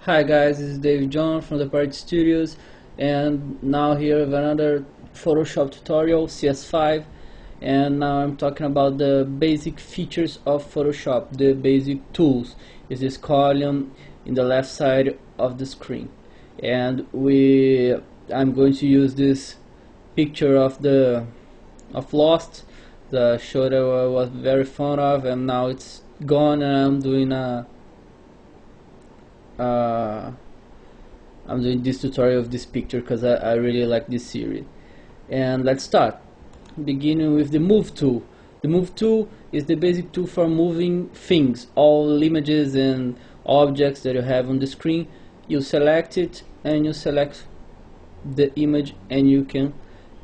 Hi guys, this is David John from the Party Studios, and now here with another Photoshop tutorial, CS5, and now I'm talking about the basic features of Photoshop, the basic tools. Is this column in the left side of the screen, and I'm going to use this picture of Lost, the show that I was very fond of, and now it's gone, and I'm doing this tutorial of this picture because I really like this series. And let's start, beginning with the move tool. The move tool is the basic tool for moving things, all images and objects that you have on the screen. You select it and you select the image, and you can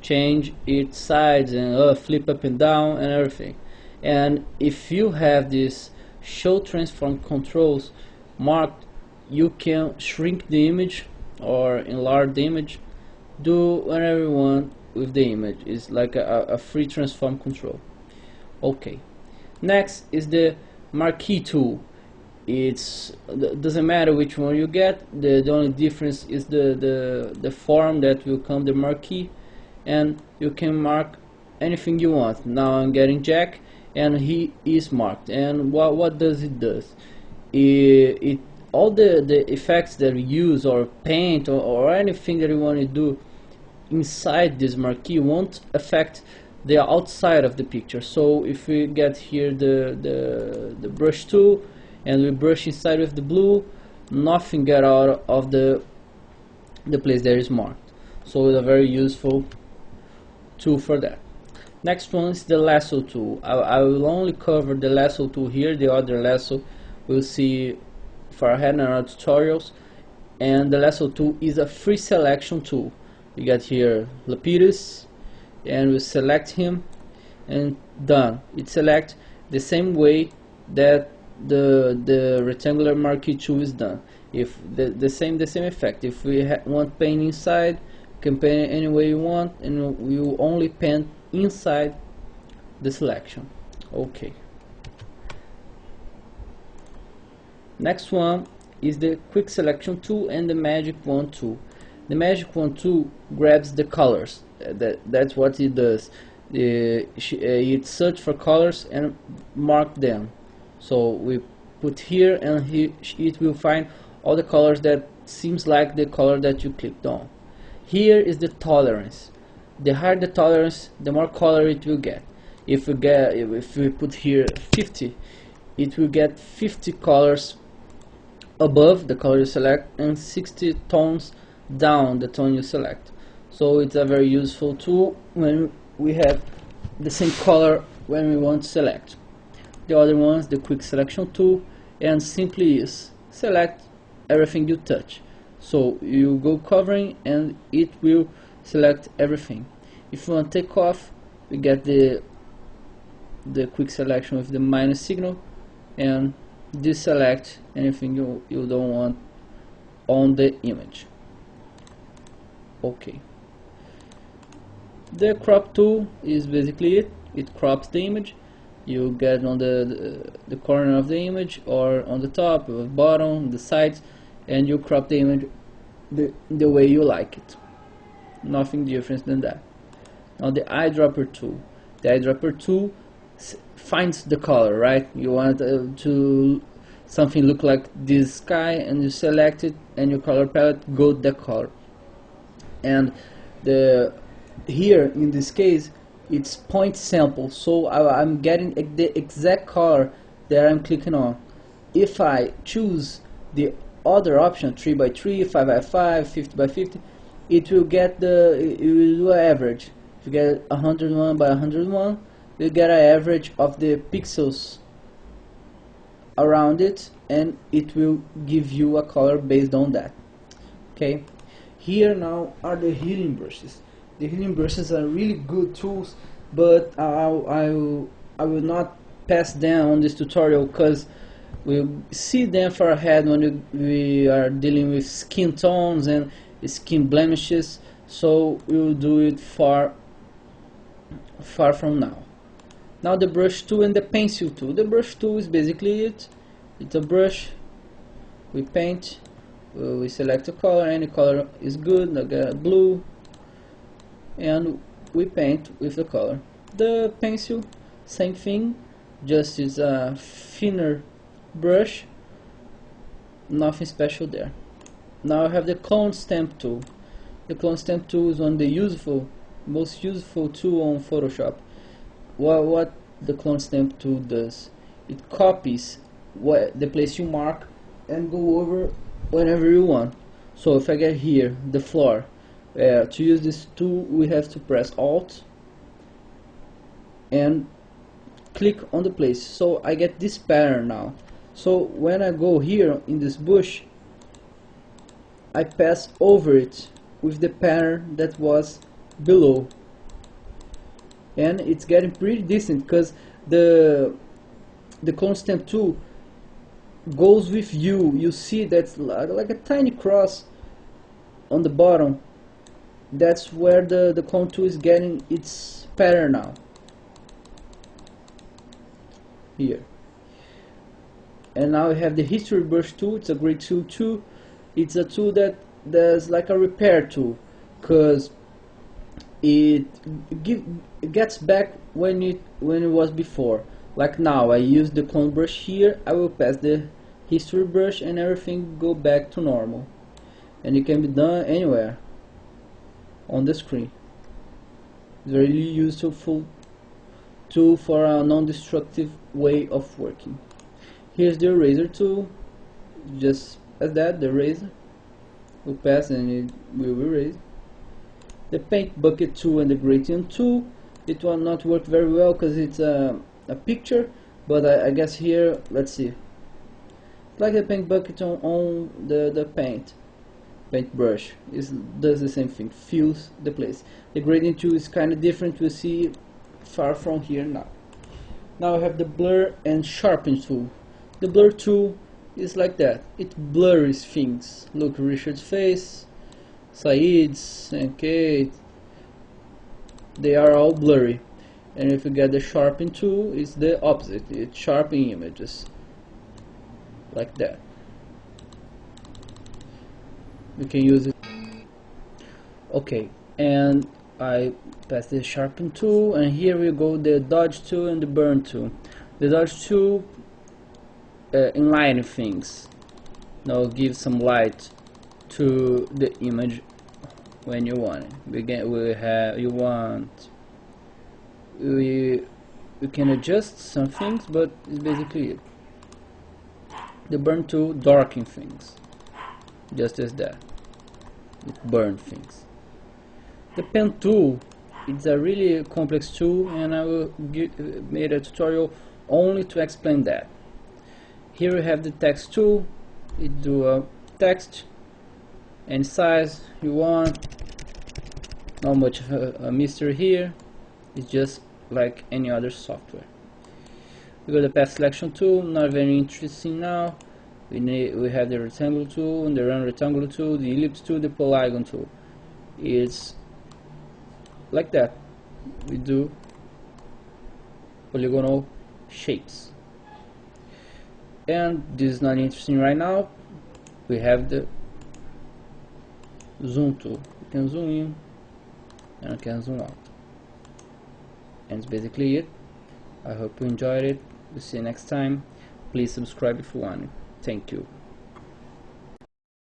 change its sides and flip up and down and everything. And if you have this show transform controls marked, you can shrink the image or enlarge the image, do whatever you want with the image. It's like a free transform control. Okay, next is the marquee tool. Doesn't matter which one you get, the only difference is the form that will come the marquee, and you can mark anything you want. Now I'm getting Jack, and he is marked. And what does it do? All the effects that we use, or paint, or anything that you want to do inside this marquee won't affect the outside of the picture. So if we get here the brush tool and we brush inside with the blue, nothing get out of the place that is marked. So it's a very useful tool for that. Next one is the lasso tool. I will only cover the lasso tool here. The other lasso we'll see far ahead in our tutorials. And the lasso tool is a free selection tool. You got here Lapidus, and we select him, and done. It selects the same way that the rectangular marquee tool is done. If the same effect. If we want paint inside, you can paint any way you want, and we will only paint inside the selection. Okay. Next one is the quick selection tool and the magic wand tool. The magic wand tool grabs the colors. That's what it does. It search for colors and mark them. So we put here, and it will find all the colors that seems like the color that you clicked on. Here is the tolerance. The higher the tolerance, the more color it will get. If we put here 50, it will get 50 colors above the color you select, and 60 tones down the tone you select. So it's a very useful tool when we have the same color when we want to select. The other one is the quick selection tool, and simply is select everything you touch. So you go covering and it will select everything. If you want to take off, we get the quick selection with the minus signal, and deselect anything you don't want on the image. Okay. The crop tool is basically it crops the image. You get on the corner of the image, or on the top, or the bottom, the sides, and you crop the image the way you like it. Nothing different than that. Now the eyedropper tool. The eyedropper tool finds the color, right? You want to something look like this sky, and you select it, and your color palette go that color. And here in this case it's point sample, so I'm getting the exact color that I'm clicking on. If I choose the other option, 3x3, 5x5, 50x50, it will do an average. If you get 101 by 101, you get an average of the pixels around it, and it will give you a color based on that. Okay. Here now are the healing brushes. The healing brushes are really good tools, but I will not pass them on this tutorial because we'll see them far ahead when we are dealing with skin tones and skin blemishes. So we'll do it far from now. Now the brush tool and the pencil tool. The brush tool is basically it's a brush, we paint, we select a color, any color is good, like blue, and we paint with the color. The pencil, same thing, just is a thinner brush, nothing special there. Now I have the clone stamp tool. The clone stamp tool is one of the most useful tool on Photoshop. What the clone stamp tool does, it copies the place you mark and go over whenever you want. So if I get here the floor, to use this tool we have to press Alt and click on the place, so I get this pattern now. So when I go here in this bush, I pass over it with the pattern that was below, and it's getting pretty decent because the clone stamp tool goes with you see that's like a tiny cross on the bottom. That's where the clone tool is getting its pattern now, here. And now we have the history brush tool. It's a great tool too. It's a tool that does like a repair tool, because it gets back when it was before. Like now I use the clone brush here, I will pass the history brush and everything go back to normal, and it can be done anywhere on the screen. It's a really useful tool for a non-destructive way of working. Here's the eraser tool, just as that, the eraser will pass and it will erase. The paint bucket tool and the gradient tool, it will not work very well because it's a picture, but I guess here, let's see, like the paint bucket on the paint brush does the same thing, fills the place. The gradient tool is kind of different, we'll see far from here now. Now I have the blur and sharpen tool. The blur tool is like that, it blurs things. Look, Richard's face, Said's and Kate, they are all blurry. And if you get the sharpen tool, it's the opposite, it's sharpening images like that. We can use it. Okay, and I pass the sharpen tool, and here we go the dodge tool and the burn tool. The dodge tool enlighten things. Now give some light to the image when you want it. We can adjust some things, but it's basically it. The burn tool darken things, just as that. It burn things. The pen tool, it's a really complex tool, and I will made a tutorial only to explain that. Here we have the text tool. It do a text and size you want. Not much of a mystery here. It's just like any other software. We got the path selection tool, not very interesting now. We have the rectangle tool and the round rectangle tool, the ellipse tool, the polygon tool. It's like that. We do polygonal shapes. And this is not interesting right now. We have the zoom tool. You can zoom in and you can zoom out. And it's basically it. I hope you enjoyed it. We'll see you next time. Please subscribe if you want. Thank you.